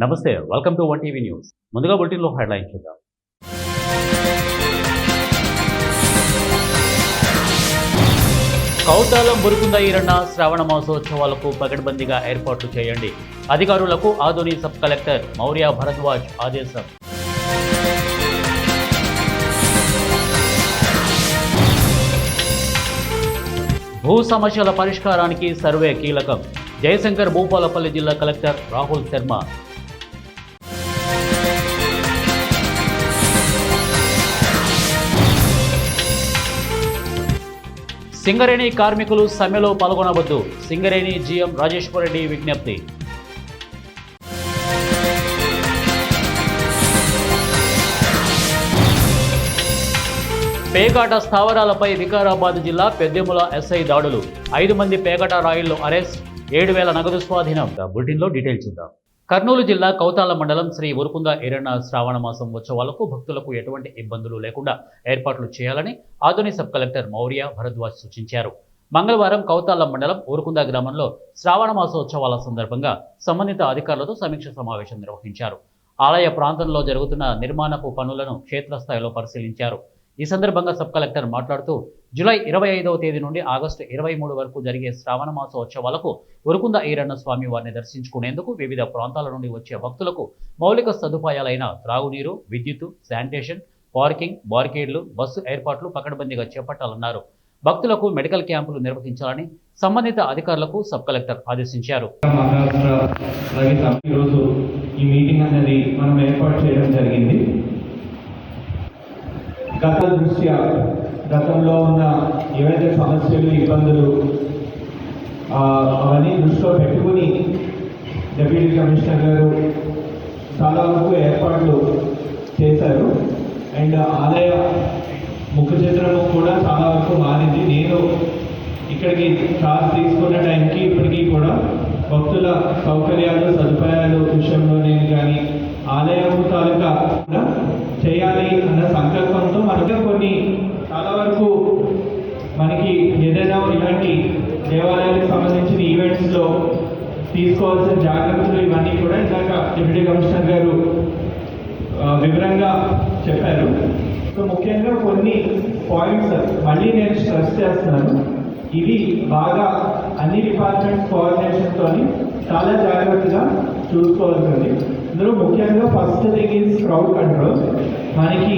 నమస్తే, welcome to one TV news. ముందుగా బులెటిన్లో హెడ్లైన్ చూద్దాం. కౌతాలం బురుకుంద ఈరన్న శ్రావణ మాసోత్సవాలకు పకడ్బందీగా ఏర్పాట్లు చేయండి. అధికారులకు ఆదోని సబ్ కలెక్టర్ మౌర్య భరద్వాజ్ ఆదేశం. భూ సమస్యల పరిష్కారానికి సర్వే కీలకం. జయశంకర్ భూపాలపల్లి జిల్లా కలెక్టర్ రాహుల్ శర్మ. సింగరేణి కార్మికులు సమ్మెలో పాల్గొనవద్దు. సింగరేణి జీఎం రాజేశ్వర్ రెడ్డి విజ్ఞప్తి. పేకాట స్థావరాలపై వికారాబాద్ జిల్లా పెద్దెముల ఎస్ఐ దాడులు. 5 మంది పేకాట రాయుళ్లు అరెస్ట్. 7,000 నగదు స్వాధీనం. బులెటిన్లో డీటెయిల్ చూద్దాం. కర్నూలు జిల్లా కౌతాల మండలం శ్రీ ఉరుకుంద ఈరన్న శ్రావణ మాసం ఉత్సవాలకు భక్తులకు ఎటువంటి ఇబ్బందులు లేకుండా ఏర్పాట్లు చేయాలని ఆదోని సబ్ కలెక్టర్ మౌర్య భరద్వాజ్ సూచించారు. మంగళవారం కౌతాల మండలం ఊరుకుంద గ్రామంలో శ్రావణ మాసోత్సవాల సందర్భంగా సంబంధిత అధికారులతో సమీక్ష సమావేశం నిర్వహించారు. ఆలయ ప్రాంతంలో జరుగుతున్న నిర్మాణపు పనులను క్షేత్రస్థాయిలో పరిశీలించారు. ఈ సందర్భంగా సబ్ కలెక్టర్ మాట్లాడుతూ జూలై 25వ తేదీ నుండి ఆగస్టు 23 వరకు జరిగే శ్రావణ మాసోత్సవాలకు ఉరుకుంద ఈరన్న స్వామి వారిని దర్శించుకునేందుకు వివిధ ప్రాంతాల నుండి వచ్చే భక్తులకు మౌలిక సదుపాయాలైన త్రాగునీరు, విద్యుత్, శానిటేషన్, పార్కింగ్, బార్కేడ్లు, బస్సు ఏర్పాట్లు పకడ్బందీగా చేపట్టాలన్నారు. భక్తులకు మెడికల్ క్యాంపులు నిర్వహించాలని సంబంధిత అధికారులకు సబ్ కలెక్టర్ ఆదేశించారు. దృష్ట్యా గతంలో ఉన్న ఏవైతే సమస్యలు, ఇబ్బందులు అవన్నీ దృష్టిలో పెట్టుకుని డిప్యూటీ కమిషనర్ గారు చాలా వరకు ఏర్పాట్లు చేశారు. అండ్ ఆలయ ముఖ చిత్రము కూడా చాలా వరకు మారింది. నేను ఇక్కడికి చార్జ్ తీసుకున్న టైంకి ఇప్పటికీ కూడా భక్తుల సౌకర్యాలు, సదుపాయాలు విషయంలో నేను కానీ ఆలయము తాలూకా చేయాలి అన్న సంకల్పంతో మనకి కొన్ని చాలా వరకు మనకి ఏదైనా ఇలాంటి దేవాలయాలకు సంబంధించిన ఈవెంట్స్లో తీసుకోవాల్సిన జాగ్రత్తలు ఇవన్నీ కూడా ఇందాక డిప్యూటీ కమిషనర్ గారు వివరంగా చెప్పారు. సో ముఖ్యంగా కొన్ని పాయింట్స్ మళ్ళీ నేను స్ట్రెస్ చేస్తున్నాను. ఇది బాగా అన్ని డిపార్ట్మెంట్స్ కోఆర్డినేషన్తో చాలా జాగ్రత్తగా చూసుకోవాల్సింది. ఇందులో ముఖ్యంగా first thing is crowd control. మనకి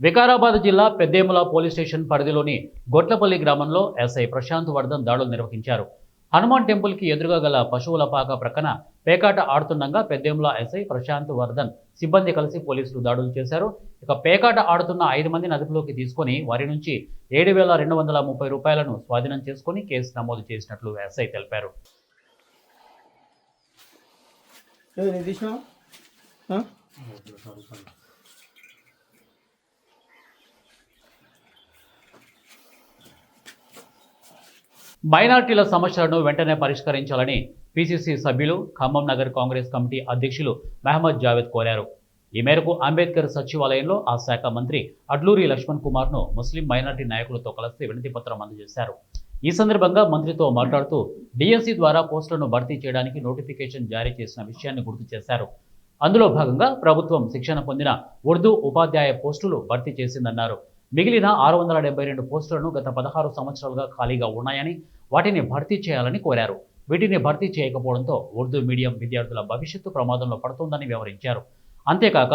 వికారాబాద్ జిల్లా పెద్దేముల పోలీస్ స్టేషన్ పరిధిలోని గొట్లపల్లి గ్రామంలో ఎస్ఐ ప్రశాంత్ వర్ధన్ దాడులు నిర్వహించారు. హనుమాన్ టెంపుల్కి ఎదురుగా గల పశువుల పాక ప్రక్కన పేకాట ఆడుతుండగా పెద్దేముల ఎస్ఐ ప్రశాంత్ వర్ధన్ సిబ్బంది కలిసి పోలీసులు దాడులు చేశారు. ఇక పేకాట ఆడుతున్న 5 మందిని అదుపులోకి తీసుకొని వారి నుంచి 7,230 రూపాయలను స్వాధీనం చేసుకుని కేసు నమోదు చేసినట్లు ఎస్ఐ తెలిపారు. మైనార్టీల సమస్యలను వెంటనే పరిష్కరించాలని పిసిసి సభ్యులు, ఖమ్మం నగర్ కాంగ్రెస్ కమిటీ అధ్యక్షులు మహమ్మద్ జావేద్ కోరారు. ఈ మేరకు అంబేద్కర్ సచివాలయంలో ఆ శాఖ మంత్రి అడ్లూరి లక్ష్మణ్ కుమార్ను ముస్లిం మైనార్టీ నాయకులతో కలిసి వినతి పత్రం అందజేశారు. ఈ సందర్భంగా మంత్రితో మాట్లాడుతూ డిఎస్సి ద్వారా పోస్టులను భర్తీ చేయడానికి నోటిఫికేషన్ జారీ చేసిన విషయాన్ని గుర్తు చేశారు. అందులో భాగంగా ప్రభుత్వం శిక్షణ పొందిన ఉర్దూ ఉపాధ్యాయ పోస్టులు భర్తీ చేసిందన్నారు. మిగిలిన 672 పోస్టులను గత 16 సంవత్సరాలుగా ఖాళీగా ఉన్నాయని వాటిని భర్తీ చేయాలని కోరారు. వీటిని భర్తీ చేయకపోవడంతో ఉర్దూ మీడియం విద్యార్థుల భవిష్యత్తు ప్రమాదంలో పడుతోందని వివరించారు. అంతేకాక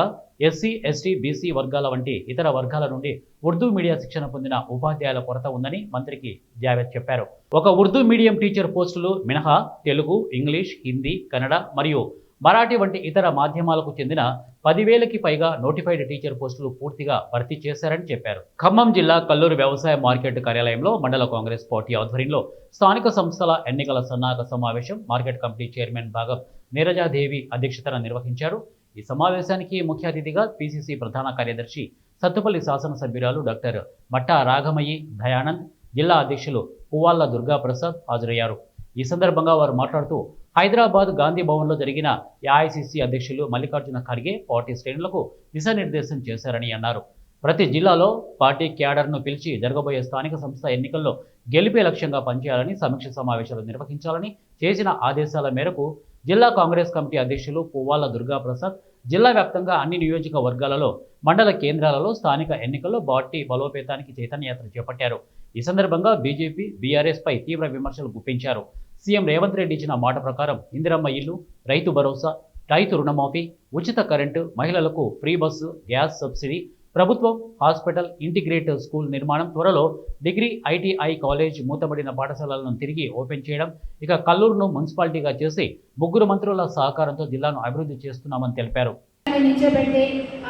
ఎస్సీ, ఎస్టీ, బీసీ వర్గాల వంటి ఇతర వర్గాల నుండి ఉర్దూ మీడియా శిక్షణ పొందిన ఉపాధ్యాయుల కొరత ఉందని మంత్రికి జావేద్ చెప్పారు. ఒక ఉర్దూ మీడియం టీచర్ పోస్టులు మినహా తెలుగు, ఇంగ్లీష్, హిందీ, కన్నడ మరియు మరాఠీ వంటి ఇతర మాధ్యమాలకు చెందిన 10,000కి పైగా నోటిఫైడ్ టీచర్ పోస్టులు పూర్తిగా భర్తీ చేశారని చెప్పారు. ఖమ్మం జిల్లా కల్లూరు వ్యవసాయ మార్కెట్ కార్యాలయంలో మండల కాంగ్రెస్ పార్టీ ఆధ్వర్యంలో స్థానిక సంస్థల ఎన్నికల సన్నాహక సమావేశం మార్కెట్ కమిటీ చైర్మన్ భాగం నీరజాదేవి అధ్యక్షతన నిర్వహించారు. ఈ సమావేశానికి ముఖ్య అతిథిగా పిసిసి ప్రధాన కార్యదర్శి సత్తుపల్లి శాసనసభ్యురాలు డాక్టర్ మట్టా రాఘమయ్యి దయానంద్, జిల్లా అధ్యక్షులు పువ్వాళ్ల దుర్గాప్రసాద్ హాజరయ్యారు. ఈ సందర్భంగా వారు మాట్లాడుతూ హైదరాబాద్ గాంధీ భవన్లో జరిగిన ఏఐసిసి అధ్యక్షులు మల్లికార్జున ఖర్గే పార్టీ శ్రేణులకు దిశానిర్దేశం చేశారని అన్నారు. ప్రతి జిల్లాలో పార్టీ క్యాడర్ను పిలిచి జరగబోయే స్థానిక సంస్థ ఎన్నికల్లో గెలిపే లక్ష్యంగా పనిచేయాలని సమీక్ష సమావేశాలు నిర్వహించాలని చేసిన ఆదేశాల మేరకు జిల్లా కాంగ్రెస్ కమిటీ అధ్యక్షులు పువ్వాల దుర్గాప్రసాద్ జిల్లా వ్యాప్తంగా అన్ని నియోజకవర్గాలలో మండల కేంద్రాలలో స్థానిక ఎన్నికల్లో పార్టీ బలోపేతానికి చైతన్యయాత్ర చేపట్టారు. ఈ సందర్భంగా బీజేపీ, బీఆర్ఎస్ పై తీవ్ర విమర్శలు గుప్పించారు. సీఎం రేవంత్ రెడ్డి ఇచ్చిన మాట ప్రకారం ఇందిరమ్మ ఇల్లు, రైతు భరోసా, రైతు రుణమాఫీ, ఉచిత కరెంటు, మహిళలకు ఫ్రీ బస్సు, గ్యాస్ సబ్సిడీ, ప్రభుత్వం హాస్పిటల్, ఇంటిగ్రేటెడ్ స్కూల్ నిర్మాణం, త్వరలో డిగ్రీ, ఐటీఐ కాలేజ్, మూతబడిన పాఠశాలలను తిరిగి ఓపెన్ చేయడం, ఇక కల్లూరును మున్సిపాలిటీగా చేసి 3 మంత్రుల సహకారంతో జిల్లాను అభివృద్ధి చేస్తున్నామని తెలిపారు.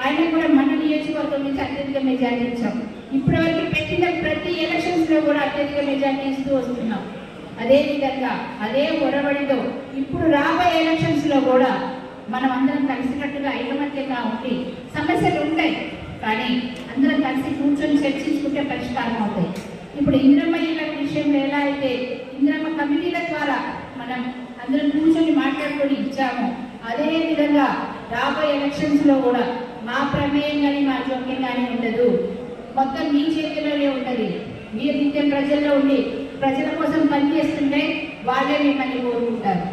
ఆయన కూడా మన నియోజకవర్గం నుంచి అత్యధిక మెజార్టీ ఇచ్చాం. ఇప్పటివరకు పెట్టిన ప్రతి ఎలక్షన్స్ లో కూడా అత్యధిక మెజార్టీ ఇస్తూ వస్తున్నాం. అదేవిధంగా అదే ఒరవడితో ఇప్పుడు రాబోయే ఎలక్షన్స్ లో కూడా మనం అందరం కలిసినట్టుగా ఐకమత్యంగా ఉండి, సమస్యలు ఉంటాయి కానీ అందరం కలిసి కూర్చొని చర్చించుకుంటే పరిష్కారం అవుతాయి. ఇప్పుడు ఇందిరమ్మ ఇళ్ళ విషయంలో ఎలా అయితే ఇందిరమ్మ కమిటీల ద్వారా మనం అందరం కూర్చొని మాట్లాడుకొని ఇచ్చాము, అదే విధంగా రాబోయే ఎలక్షన్స్ లో కూడా మా ప్రమేయం కానీ మా జోక్యం కానీ ఉండదు. మొత్తం మీ చేతిలోనే ఉంటుంది. మీరు నిత్యం ప్రజల్లో ఉండి ప్రజల కోసం పనిచేస్తుంటే వాళ్ళే మిమ్మల్ని కోరుకుంటారు.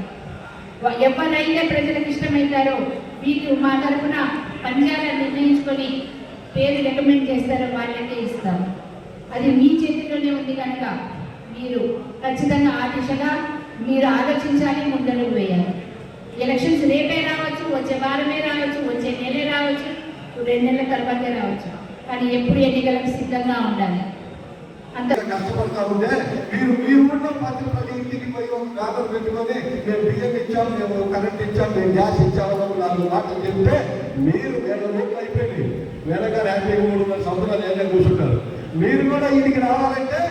ఎవరైతే ప్రజలకు ఇష్టమవుతారో వీళ్ళు మా తరఫున పనిచేయాలని నిర్ణయించుకొని పేరు రికమెండ్ చేస్తారో వాళ్ళకే ఇస్తాం. అది మీ చేతిలోనే ఉంది కనుక మీరు ఖచ్చితంగా ఆ దిశగా మీరు ఆలోచించాలి, ముందడుగు వేయాలి. ఎలక్షన్స్ రేపే రావచ్చు, వచ్చే వారమే రావచ్చు, వచ్చే నెలే రావచ్చు, 2 నెలల తర్వాతే రావచ్చు, కానీ ఎప్పుడు ఎన్నికలకు సిద్ధంగా ఉండాలి. అంత కష్టపడతా ఉంటే మీరు మీ ఊళ్ళో 10 ఇంటికి పోయి ఒక పేపర్ పెట్టుకొని మేము బియ్యం ఇచ్చాము, మేము కరెంట్ ఇచ్చాము, మేము గ్యాస్ ఇచ్చాము 4 మాటలు చెప్తే మీరు 2 రోజులు అయిపోయింది. వేలగారు 53 సంవత్సరాలు ఏదైనా కూర్చుంటారు. మీరు కూడా ఇంటికి రావాలంటే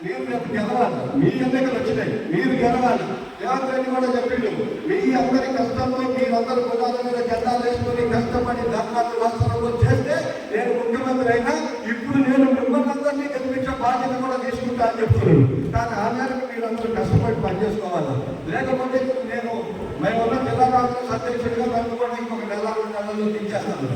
మీరు రేపు గెలవాలి. మీ ఎన్నికలు వచ్చినాయి, మీరు గెలవాలి. రేవంత్ రెడ్డి కూడా చెప్పిండు, మీ అందరి కష్టంలో మీరందరూ కులాల మీద జెండాలు వేసుకొని కష్టపడి ధర్నాలు రాష్ట్రంలో చేస్తే నేను ముఖ్యమంత్రి అయినా ఇప్పుడు నేను మిమ్మల్ని అందరినీ గెలిపించే బాధ్యత కూడా తీసుకుంటా అని చెప్తున్నాను. కానీ ఆ మేరకు మీరందరూ కష్టపడి పనిచేసుకోవాలి. లేకపోతే మేమున్న జిల్లా కాంగ్రెస్ అధ్యక్షుడిగా మేము కూడా ఇంకొక 4 నెలల్లో దించేస్తాను.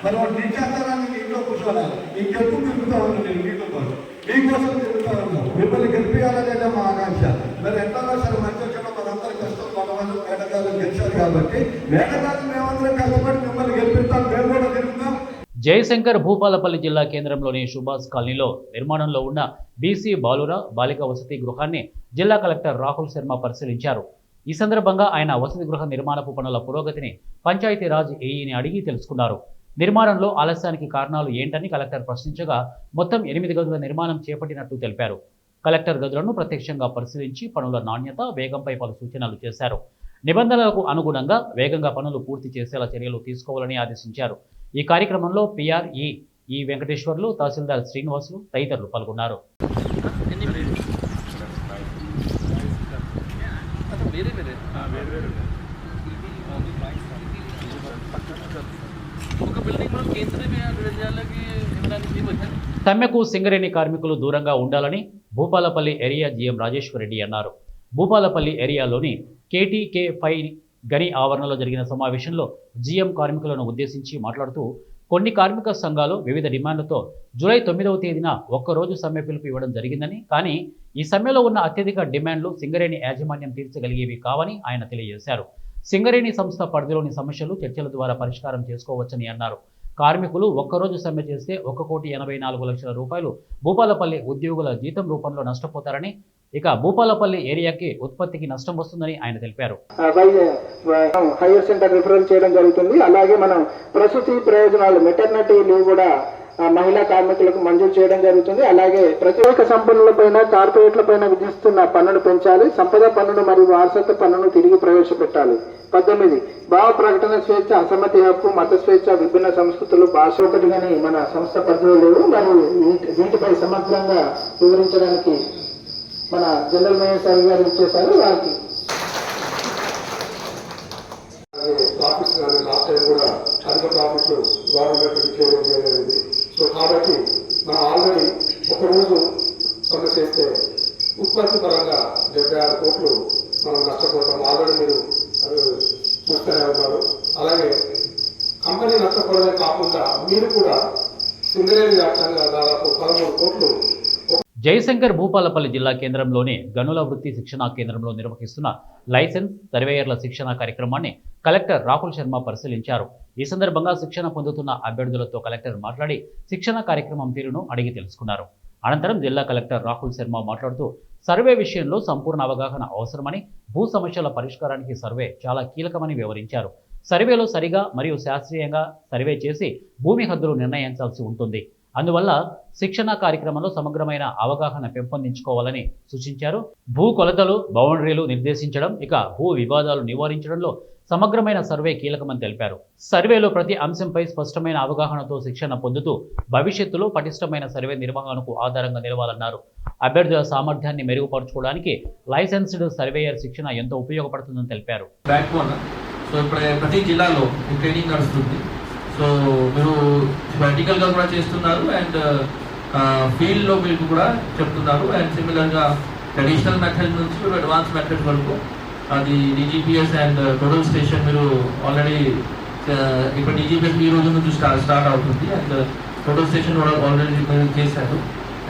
మరి వాళ్ళు దించేస్తారని ఇంట్లో కూర్చోవాలి. ఇంకెప్పుడు తిరుగుతా ఉన్నాను నేను మీతో పాటు, మీకోసం తిరుగుతా ఉన్నాను. మిమ్మల్ని గెలిపించాలనేదే మా ఆకాంక్ష. మరి ఎట్లా సరే మంచి వచ్చిన మనందరి కష్టం మన వాళ్ళు మేడగాలు గెలిచారు కాబట్టి మేడగాలు మేమందరం కష్టపడి మిమ్మల్ని గెలిపిస్తాం, మేము కూడా తిరుగుతాం. జయశంకర్ భూపాలపల్లి జిల్లా కేంద్రంలోని సుభాష్ కాలనీలో నిర్మాణంలో ఉన్న బీసీ బాలుర బాలిక వసతి గృహాన్ని జిల్లా కలెక్టర్ రాహుల్ శర్మ పరిశీలించారు. ఈ సందర్భంగా ఆయన వసతి గృహ నిర్మాణపు పనుల పురోగతిని పంచాయతీరాజ్ ఏఈని అడిగి తెలుసుకున్నారు. నిర్మాణంలో ఆలస్యానికి కారణాలు ఏంటని కలెక్టర్ ప్రశ్నించగా మొత్తం 8 గదుల నిర్మాణం చేపట్టినట్టు తెలిపారు. కలెక్టర్ గదులను ప్రత్యక్షంగా పరిశీలించి పనుల నాణ్యత, వేగంపై పలు సూచనలు చేశారు. నిబంధనలకు అనుగుణంగా వేగంగా పనులు పూర్తి చేసేలా చర్యలు తీసుకోవాలని ఆదేశించారు. ఈ కార్యక్రమంలో పిఆర్ఈ ఈ వెంకటేశ్వర్లు, తహసీల్దార్ శ్రీనివాసులు తదితరులు పాల్గొన్నారు. సమ్మెకు సింగరేణి కార్మికులు దూరంగా ఉండాలని భూపాలపల్లి ఏరియా జీఎం రాజేశ్వర్ రెడ్డి అన్నారు. భూపాలపల్లి ఏరియాలోని KTK5 గని ఆవరణలో జరిగిన సమావేశంలో జీఎం కార్మికులను ఉద్దేశించి మాట్లాడుతూ కొన్ని కార్మిక సంఘాలు వివిధ డిమాండ్లతో జూలై 9వ తేదీన ఒక్కరోజు సమ్మె పిలుపు ఇవ్వడం జరిగిందని, కానీ ఈ సమ్మెలో ఉన్న అత్యధిక డిమాండ్లు సింగరేణి యాజమాన్యం తీర్చగలిగేవి కావని ఆయన తెలియజేశారు. సింగరేణి సంస్థ పరిధిలోని సమస్యలు చర్చల ద్వారా పరిష్కారం చేసుకోవచ్చని అన్నారు. కార్మికులు ఒక్కరోజు సమ్మె చేస్తే 1,84,00,000 రూపాయలు భూపాలపల్లి ఉద్యోగుల జీతం రూపంలో నష్టపోతారని, ఇక భూపాలపల్లి ఏరియాకి ఉత్పత్తికి నష్టం వస్తుందని ఆయన తెలిపారు. హైయర్ సెంటర్ రిఫరల్ చేయడం జరుగుతుంది. అలాగే మనం ప్రసూతి ప్రయోజనాలు మెటర్నిటీ లీవ్ కూడా మహిళా కార్మికులకు మంజూరు చేయడం జరుగుతుంది. అలాగే ప్రత్యేక సంపన్నులపైన, కార్పొరేట్లపైన విధిస్తున్న పన్నును పెంచాలి. సంపద పన్నును మరియు వారసత్వ పన్నును తిరిగి ప్రవేశపెట్టాలి. 18 భావ ప్రకటన స్వేచ్ఛ, అసమ్మతి హక్కు, మత స్వేచ్ఛ, విభిన్న సంస్కృతులు, భాష ఒకటిగాని మన సంస్థ పరిధిలో లేవు. మరియు వీటిపై సమగ్రంగా వివరించడానికి మన జనరల్ మేనేజర్ సార్ గారు ఇచ్చేసారు. వారికి ప్రాఫిట్స్ కానీ లాస్ట్ టైం కూడా అధిక ప్రాఫిట్లు గవర్నమెంట్ చేయడం జరిగింది. సో కాబట్టి మనం ఆల్రెడీ ఒకరోజు సమ్మె చేస్తే ఉత్పత్తి పరంగా 76 కోట్లు మనం నష్టపోతాం. ఆల్రెడీ మీరు చూస్తూనే ఉన్నారు. అలాగే కంపెనీ నష్టపోవడమే కాకుండా మీరు కూడా సింగరేణి వ్యాప్తంగా దాదాపు 13 కోట్లు. జయశంకర్ భూపాలపల్లి జిల్లా కేంద్రంలోని గనుల వృత్తి శిక్షణా కేంద్రంలో నిర్వహిస్తున్న లైసెన్స్ సర్వేయర్ల శిక్షణ కార్యక్రమాన్ని కలెక్టర్ రాహుల్ శర్మ పరిశీలించారు. ఈ సందర్భంగా శిక్షణ పొందుతున్న అభ్యర్థులతో కలెక్టర్ మాట్లాడి శిక్షణ కార్యక్రమం తీరును అడిగి తెలుసుకున్నారు. అనంతరం జిల్లా కలెక్టర్ రాహుల్ శర్మ మాట్లాడుతూ సర్వే విషయంలో సంపూర్ణ అవగాహన అవసరమని, భూ సమస్యల పరిష్కారానికి సర్వే చాలా కీలకమని వివరించారు. సర్వేలో సరిగా మరియు శాస్త్రీయంగా సర్వే చేసి భూమి హద్దులు నిర్ణయించాల్సి ఉంటుంది. అందువల్ల శిక్షణ కార్యక్రమంలో సమగ్రమైన అవగాహన పెంపొందించుకోవాలని సూచించారు. భూ కొలతలు, బౌండరీలు నిర్దేశించడం, ఇక భూ వివాదాలు నివారించడంలో సమగ్రమైన సర్వే కీలకమని తెలిపారు. సర్వేలో ప్రతి అంశంపై స్పష్టమైన అవగాహనతో శిక్షణ పొందుతూ భవిష్యత్తులో పటిష్టమైన సర్వే నిర్వహణకు ఆధారంగా నిలవాలన్నారు. అభ్యర్థుల సామర్థ్యాన్ని మెరుగుపరచుకోవడానికి లైసెన్స్డ్ సర్వేయర్ శిక్షణ ఎంతో ఉపయోగపడుతుందని తెలిపారు. సో ఇప్పుడు ప్రతి జిల్లాలో ఈ ట్రైనింగ్ నడుస్తుంది. సో మీరు ప్రాక్టికల్గా కూడా చేస్తున్నారు అండ్ ఫీల్డ్లో మీకు కూడా చెప్తున్నారు. అండ్ సిమిలర్గా ట్రెడిషనల్ మెథడ్ నుంచి మీరు అడ్వాన్స్ మెథడ్ వరకు అది డీజీపీఎస్ అండ్ టోటల్ స్టేషన్ మీరు ఆల్రెడీ ఇప్పుడు డీజీపీఎస్ ఈ రోజు నుంచి స్టార్ట్ అవుతుంది అండ్ టోటల్ స్టేషన్ కూడా ఆల్రెడీ మీరు చేశారు.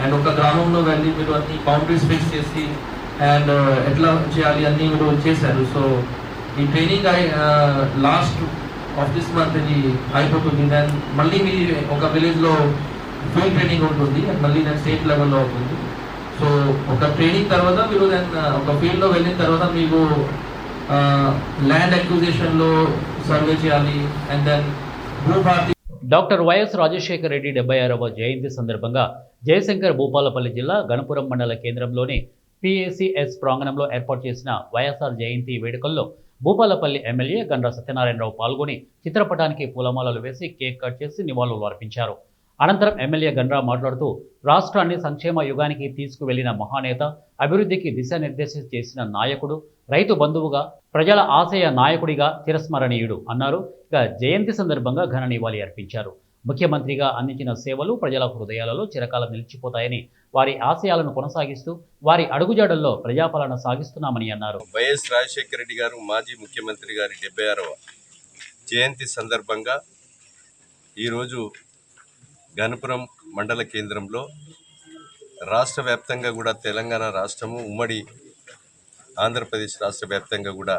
అండ్ ఒక గ్రామంలో వెళ్ళి మీరు అన్ని బౌండరీస్ ఫిక్స్ చేసి అండ్ ఎట్లా చేయాలి అన్నీ మీరు చేశారు. సో ఈ training last of this month ఇది అయిపోతుంది. దెన్ మళ్ళీ మీ ఒక విలేజ్లో ఫీల్డ్ ట్రైనింగ్ ఉంటుంది అండ్ మళ్ళీ దెన్ స్టేట్ లెవెల్లో అవుతుంది. సో ఒక ట్రైనింగ్ తర్వాత మీరు దెన్ ఒక ఫీల్డ్లో వెళ్ళిన తర్వాత మీకు ల్యాండ్ అక్విజిషన్లో సర్వే చేయాలి and then Bhubharati. Doctor YS Rajasekhara Reddy 76వ జయంతి సందర్భంగా జయశంకర్ భూపాలపల్లి జిల్లా గణపురం మండల కేంద్రంలోని PACS ప్రాంగణంలో ఏర్పాటు చేసిన వైఎస్ఆర్ జయంతి వేడుకల్లో భూపాలపల్లి ఎమ్మెల్యే గండ్ర సత్యనారాయణరావు పాల్గొని చిత్రపటానికి పూలమాలలు వేసి కేక్ కట్ చేసి నివాళులు అర్పించారు. అనంతరం ఎమ్మెల్యే గండ్ర మాట్లాడుతూ రాష్ట్రాన్ని సంక్షేమ యుగానికి తీసుకువెళ్లిన మహానేత, అభివృద్ధికి దిశానిర్దేశం చేసిన నాయకుడు, రైతు బంధువుగా, ప్రజల ఆశయ నాయకుడిగా చిరస్మరణీయుడు అన్నారు. ఇక జయంతి సందర్భంగా ఘన నివాళి అర్పించారు. ముఖ్యమంత్రిగా అందించిన సేవలు ప్రజల హృదయాలలో చిరకాలం నిలిచిపోతాయని, వారి ఆశయాలను కొనసాగిస్తూ వారి అడుగుజాడల్లో ప్రజాపాలన సాగిస్తున్నామని అన్నారు. వైఎస్ రాజశేఖర రెడ్డి గారు మాజీ ముఖ్యమంత్రి గారి 76వ జయంతి సందర్భంగా ఈరోజు గణపురం మండల కేంద్రంలో రాష్ట్ర వ్యాప్తంగా కూడా తెలంగాణ రాష్ట్రము, ఉమ్మడి ఆంధ్రప్రదేశ్ రాష్ట్ర వ్యాప్తంగా కూడా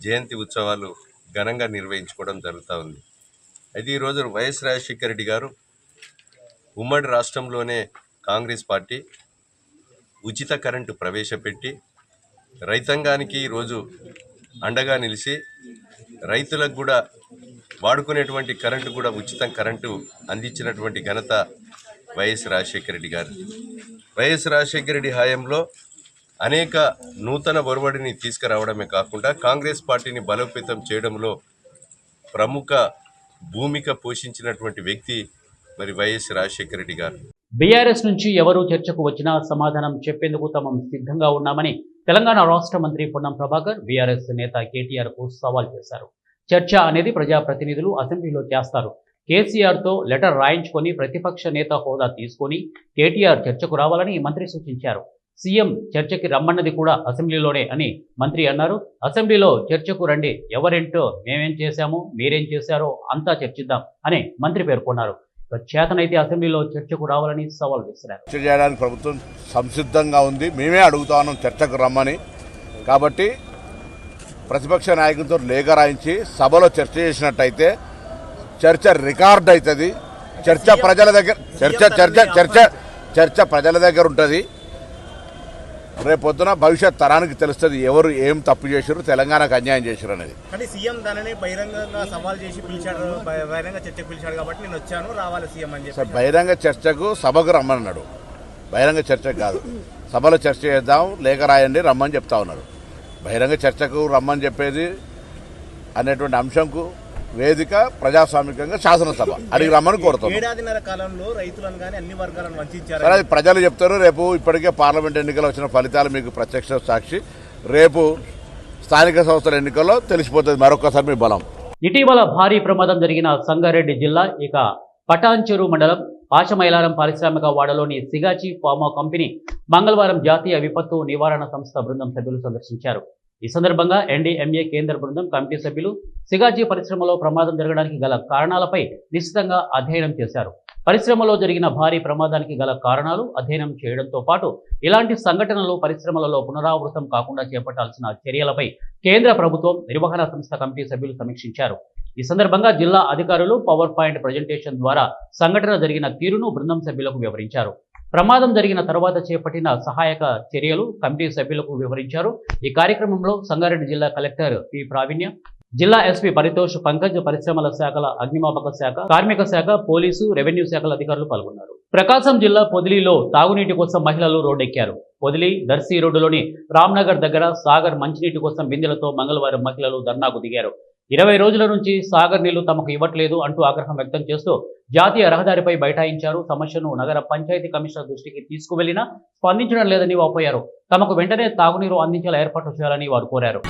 జయంతి ఉత్సవాలు ఘనంగా నిర్వహించుకోవడం జరుగుతూ ఉంది. అయితే ఈరోజు వైఎస్ రాజశేఖర రెడ్డి గారు ఉమ్మడి రాష్ట్రంలోనే కాంగ్రెస్ పార్టీ ఉచిత కరెంటు ప్రవేశపెట్టి రైతాంగానికి ఈరోజు అండగా నిలిచి రైతులకు కూడా వాడుకునేటువంటి కరెంటు కూడా ఉచిత కరెంటు అందించినటువంటి ఘనత వైఎస్ రాజశేఖర రెడ్డి గారు. వైఎస్ రాజశేఖర రెడ్డి హయాంలో అనేక నూతన ఒరవడిని తీసుకురావడమే కాకుండా కాంగ్రెస్ పార్టీని బలోపేతం చేయడంలో ప్రముఖ భూమిక పోషించినటువంటి వ్యక్తి మరి వైఎస్ రాజశేఖర రెడ్డి గారు. బీఆర్ఎస్ నుంచి ఎవరు చర్చకు వచ్చినా సమాధానం చెప్పేందుకు తాము సిద్ధంగా ఉన్నామని తెలంగాణ రాష్ట్ర మంత్రి పొన్నం ప్రభాకర్ బీఆర్ఎస్ నేత కేటీఆర్కు సవాల్ చేశారు. చర్చ అనేది ప్రజాప్రతినిధులు అసెంబ్లీలో చేస్తారు. కేసీఆర్తో లెటర్ రాయించుకొని ప్రతిపక్ష నేత హోదా తీసుకొని కేటీఆర్ చర్చకు రావాలని మంత్రి సూచించారు. సీఎం చర్చకి రమ్మన్నది కూడా అసెంబ్లీలోనే అని మంత్రి అన్నారు. అసెంబ్లీలో చర్చకు రండి, ఎవరేంటో మేమేం చేశామో మీరేం చేశారో అంతా చర్చిద్దాం అని మంత్రి పేర్కొన్నారు. చేతనైతే అసెంబ్లీలో చర్చకు రావాలని సవాల్ విసిరారు. చర్చ చేయడానికి ప్రభుత్వం సంసిద్ధంగా ఉంది. మేమే అడుగుతా ఉన్నాం చర్చకు రమ్మని. కాబట్టి ప్రతిపక్ష నాయకులతో లేఖ రాయించి సభలో చర్చ చేసినట్టయితే చర్చ రికార్డ్ అవుతుంది. చర్చ ప్రజల దగ్గర చర్చ ప్రజల దగ్గర ఉంటుంది. రేపొద్దున భవిష్యత్ తరానికి తెలుస్తుంది ఎవరు ఏం తప్పు చేశారు, తెలంగాణకు అన్యాయం చేశారు అనేది. కానీ సీఎం దానిని బహిరంగంగా సవాల్ చేసి పిలిచాడు, బహిరంగ చర్చకు పిలిచాడు కాబట్టి నేను వచ్చాను, రావాలి సీఎం అని చెప్పి. బహిరంగ చర్చకు సభకు రమ్మన్నాడు, బహిరంగ చర్చకు కాదు. సభలో చర్చ చేద్దాం, లేఖ రాయండి, రమ్మని చెప్తా ఉన్నారు. బహిరంగ చర్చకు రమ్మని చెప్పేది అనేటువంటి అంశంకు వేదిక ప్రజాస్వామికంగా శాసనసభ అడిగి రమ్మని కోరుతాం. ఏడాదిన్నర కాలంలో రైతులను కానీ అన్ని వర్గాలను వంచారు. అది ప్రజలు చెప్తారు. రేపు ఇప్పటికే పార్లమెంట్ ఎన్నికలు వచ్చిన ఫలితాలు మీకు ప్రత్యక్ష సాక్షి. రేపు స్థానిక సంస్థల ఎన్నికల్లో తెలిసిపోతుంది మరొకసారి మీ బలం. ఇటీవల భారీ ప్రమాదం జరిగిన సంగారెడ్డి జిల్లా ఇక పటాన్చెరు మండలం పాశమైలారం పారిశ్రామిక వాడలోని సిగాచి ఫార్మా కంపెనీ మంగళవారం జాతీయ విపత్తు నివారణ సంస్థ బృందం సభ్యులు సందర్శించారు. ఈ సందర్భంగా ఎన్డీఎంఏ కేంద్ర బృందం కమిటీ సభ్యులు సిగాజీ పరిశ్రమలో ప్రమాదం జరగడానికి గల కారణాలపై నిశితంగా అధ్యయనం చేశారు. పరిశ్రమలో జరిగిన భారీ ప్రమాదానికి గల కారణాలు అధ్యయనం చేయడంతో పాటు ఇలాంటి సంఘటనలు పరిశ్రమలలో పునరావృతం కాకుండా చేపట్టాల్సిన చర్యలపై కేంద్ర ప్రభుత్వం నిర్వహణ సంస్థ కమిటీ సభ్యులు సమీక్షించారు. ఈ సందర్భంగా జిల్లా అధికారులు పవర్ పాయింట్ ప్రజెంటేషన్ ద్వారా సంఘటన జరిగిన తీరును బృందం సభ్యులకు వివరించారు. ప్రమాదం జరిగిన తర్వాత చేపట్టిన సహాయక చర్యలు కమిటీ సభ్యులకు వివరించారు. ఈ కార్యక్రమంలో సంగారెడ్డి జిల్లా కలెక్టర్ పి ప్రావీణ్య, జిల్లా ఎస్పీ పరితోష్ పంకజ్, పరిశ్రమల శాఖల అగ్నిమాపక శాఖ, కార్మిక శాఖ, పోలీసు, రెవెన్యూ శాఖల అధికారులు పాల్గొన్నారు. ప్రకాశం జిల్లా పొదిలిలో తాగునీటి కోసం మహిళలు రోడ్డెక్కారు. పొదిలి దర్శి రోడ్డులోని రామ్నగర్ దగ్గర సాగర్ మంచినీటి కోసం బిందెలతో మంగళవారం మహిళలు ధర్నాకు దిగారు. 20 రోజుల నుంచి సాగర్ నీళ్లు తమకు ఇవ్వట్లేదు అంటూ ఆగ్రహం వ్యక్తం చేస్తూ జాతీయ రహదారిపై బైఠాయించారు. సమస్యను నగర పంచాయతీ కమిషనర్ దృష్టికి తీసుకువెళ్లినా స్పందించడం లేదని వాపోయారు. తమకు వెంటనే తాగునీరు అందించేలా ఏర్పాట్లు చేయాలని వారు కోరారు.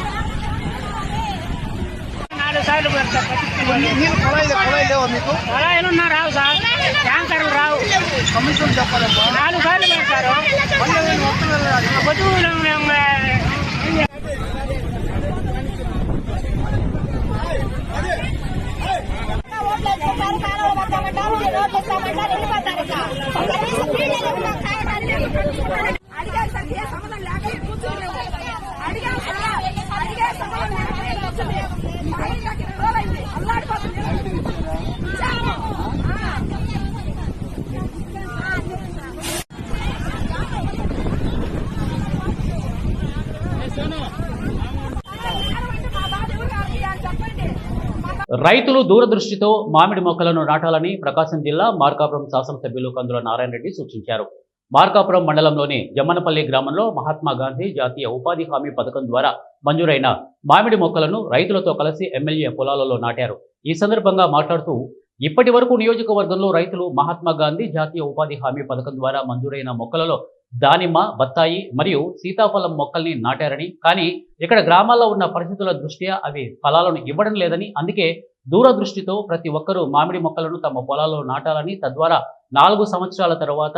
రైతులు దూరదృష్టితో మామిడి మొక్కలను నాటాలని ప్రకాశం జిల్లా మార్కాపురం శాసనసభ్యులు కందుల నారాయణ రెడ్డి సూచించారు. మార్కాపురం మండలంలోని జమ్మనపల్లి గ్రామంలో మహాత్మా గాంధీ జాతీయ ఉపాధి హామీ పథకం ద్వారా మంజూరైన మామిడి మొక్కలను రైతులతో కలిసి ఎమ్మెల్యే పొలాలలో నాటారు. ఈ సందర్భంగా మాట్లాడుతూ ఇప్పటి వరకు నియోజకవర్గంలో రైతులు మహాత్మా గాంధీ జాతీయ ఉపాధి హామీ పథకం ద్వారా మంజూరైన మొక్కలలో దానిమ్మ, బత్తాయి మరియు సీతాఫలం మొక్కల్ని నాటారని, కానీ ఇక్కడ గ్రామాల్లో ఉన్న పరిస్థితుల దృష్ట్యా అవి ఫలాలను ఇవ్వడం లేదని, అందుకే దూరదృష్టితో ప్రతి ఒక్కరూ మామిడి మొక్కలను తమ పొలాల్లో నాటాలని, తద్వారా 4 సంవత్సరాల తర్వాత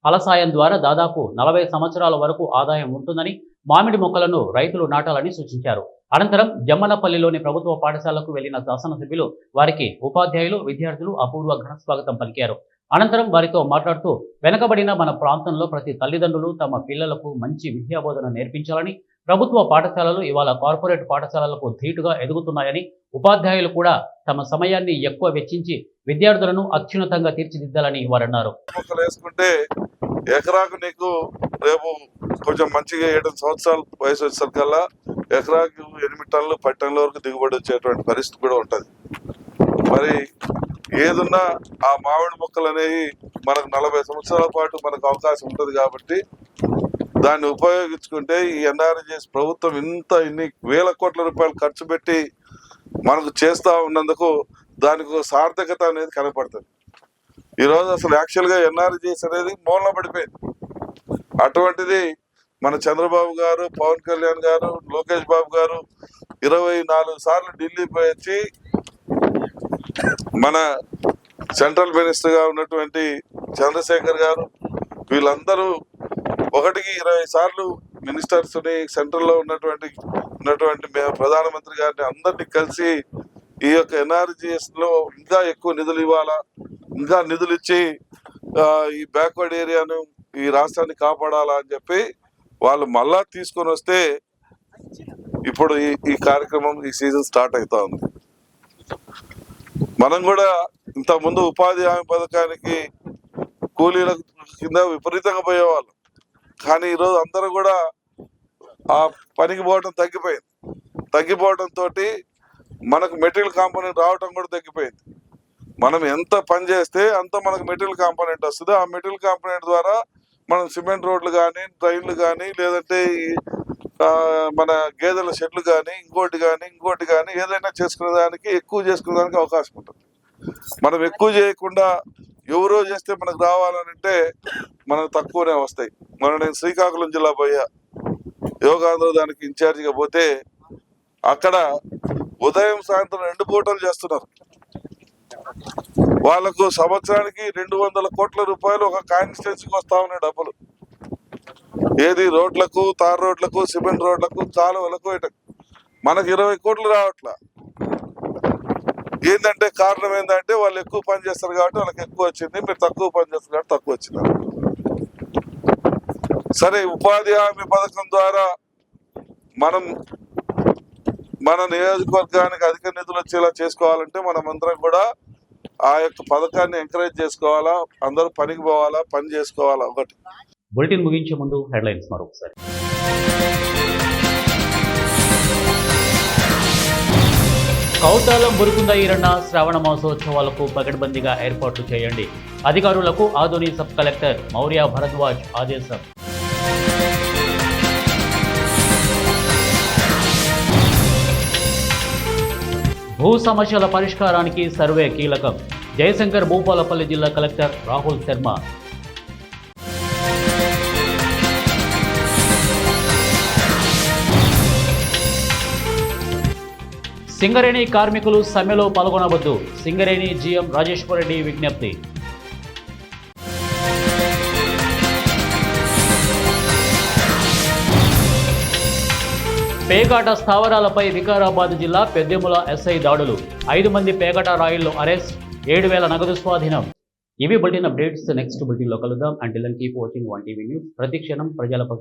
ఫలసాయం ద్వారా దాదాపు 40 సంవత్సరాల వరకు ఆదాయం ఉంటుందని మామిడి మొక్కలను రైతులు నాటాలని సూచించారు. అనంతరం జమ్మనపల్లిలోని ప్రభుత్వ పాఠశాలకు వెళ్లిన శాసనసభ్యులు వారికి ఉపాధ్యాయులు, విద్యార్థులు అపూర్వ ఘనస్వాగతం పలికారు. అనంతరం వారితో మాట్లాడుతూ వెనుకబడిన మన ప్రాంతంలో ప్రతి తల్లిదండ్రులు తమ పిల్లలకు మంచి విద్యాబోధన నేర్పించాలని, ప్రభుత్వ పాఠశాలలు ఇవాళ కార్పొరేట్ పాఠశాలలకు ధీటుగా ఎదుగుతున్నాయని, ఉపాధ్యాయులు కూడా తమ సమయాన్ని ఎక్కువ వెచ్చించి విద్యార్థులను అత్యున్నతంగా తీర్చిదిద్దాలని వారన్నారు. ఎకరాకు నీకు రేపు కొంచెం మంచిగా 7 సంవత్సరాల వయసు వచ్చేసరికల్లా ఎకరాకు 8 టన్నులు 10 టన్నుల వరకు దిగుబడి వచ్చేటువంటి పరిస్థితి కూడా ఉంటుంది. మరి ఏదున్నా ఆ మామిడి మొక్కలు అనేవి మనకు 40 సంవత్సరాల పాటు మనకు అవకాశం ఉంటుంది కాబట్టి దాన్ని ఉపయోగించుకుంటే ఈ ఎన్ఆర్జీఎస్ ప్రభుత్వం ఇన్ని వేల కోట్ల రూపాయలు ఖర్చు పెట్టి మనకు చేస్తూ ఉన్నందుకు దానికి సార్థకత అనేది కనపడుతుంది. ఈరోజు అసలు యాక్చువల్గా ఎన్ఆర్జీఎస్ అనేది మూలన పడిపోయింది. అటువంటిది మన చంద్రబాబు గారు, పవన్ కళ్యాణ్ గారు, లోకేష్ బాబు గారు 24 సార్లు ఢిల్లీ పోయి వచ్చి మన సెంట్రల్ మినిస్టర్గా ఉన్నటువంటి చంద్రశేఖర్ గారు వీళ్ళందరూ 1కి 20 సార్లు మినిస్టర్స్ని, సెంట్రల్లో ఉన్నటువంటి ప్రధానమంత్రి గారిని అందరినీ కలిసి ఈ యొక్క ఎన్ఆర్జీఎస్లో ఇంకా ఎక్కువ నిధులు ఇవ్వాలా, ఇంకా నిధులు ఇచ్చి ఈ బ్యాక్వర్డ్ ఏరియాను, ఈ రాష్ట్రాన్ని కాపాడాలా అని చెప్పి వాళ్ళు మళ్ళా తీసుకొని వస్తే ఇప్పుడు ఈ కార్యక్రమం, ఈ సీజన్ స్టార్ట్ అవుతా ఉంది. మనం కూడా ఇంతకుముందు ఉపాధి హామీ పథకానికి కూలీల కింద విపరీతంగా పోయేవాళ్ళం. కానీ ఈరోజు అందరూ కూడా ఆ పనికి పోవడం తగ్గిపోవడంతో మనకు మెటీరియల్ కాంపోనెంట్ రావడం కూడా తగ్గిపోయింది. మనం ఎంత పని చేస్తే అంత మనకు మెటీరియల్ కాంపోనెంట్ వస్తుంది. ఆ మెటీరియల్ కాంపోనెంట్ ద్వారా మనం సిమెంట్ రోడ్లు కానీ, ట్రైన్లు కానీ, లేదంటే మన గేదెల షెడ్లు కానీ, ఇంకోటి కానీ ఏదైనా ఎక్కువ చేసుకునేదానికి అవకాశం ఉంటుంది. మనం ఎక్కువ చేయకుండా ఎవరో చేస్తే మనకు రావాలనంటే మనకు తక్కువనే వస్తాయి. నేను శ్రీకాకుళం జిల్లా పోయా, యోగాంధ్ర దానికి ఇన్ఛార్జిగా పోతే అక్కడ ఉదయం సాయంత్రం 2 పూటలు చేస్తున్నారు. వాళ్లకు సంవత్సరానికి 200 కోట్ల రూపాయలు ఒక కాన్స్టిట్యున్సీకి వస్తా ఉన్నాయి డబ్బులు. ఏది రోడ్లకు, తార్ రోడ్లకు, సిమెంట్ రోడ్లకు, కాలువలకు ఇటకు మనకు 20 కోట్లు రావట్లా. ఏంటంటే కారణం ఏంటంటే వాళ్ళు ఎక్కువ పని చేస్తారు కాబట్టి వాళ్ళకి ఎక్కువ వచ్చింది, మీరు తక్కువ పని చేస్తారు కాబట్టి తక్కువ వచ్చింది. సరే, ఉపాధి హామీ పథకం ద్వారా మన నియోజకవర్గానికి అధిక నిధులు వచ్చేలా చేసుకోవాలంటే మనమందరం కూడా ఆ యొక్క పథకాన్ని ఎంకరేజ్ చేసుకోవాలా, అందరూ పనికి పోవాలా, పని చేసుకోవాలా. ఒకటి బులెటిన్ ముగించే ముందు హెడ్లైన్స్ మరొకసారి. కౌతాలం బురుకుంద ఈరన్న శ్రావణ మాసోత్సవాలకు పకడ్బందీగా ఏర్పాట్లు చేయండి. అధికారులకు ఆదోని సబ్ కలెక్టర్ మౌర్య భరద్వాజ్ ఆదేశం. భూ సమస్యల పరిష్కారానికి సర్వే కీలకం. జయశంకర్ భూపాలపల్లి జిల్లా కలెక్టర్ రాహుల్ శర్మ. సింగరేణి కార్మికులు సమ్మెలో పాల్గొనవద్దు. సింగరేణి జీఎం రాజేశ్వర రెడ్డి విజ్ఞప్తి. పేకాట స్థావరాలపై వికారాబాద్ జిల్లా పెద్దెముల ఎస్ఐ దాడులు. 5 మంది పేకాట రాయుళ్లు అరెస్ట్. 7,000 నగదు స్వాధీనం. ఇవి బులెటిన్ అప్డేట్స్. నెక్స్ట్ బులెటిన్లో కలుద్దాం. Until then keep watching 1 TV news. ప్రతిక్షణం ప్రజల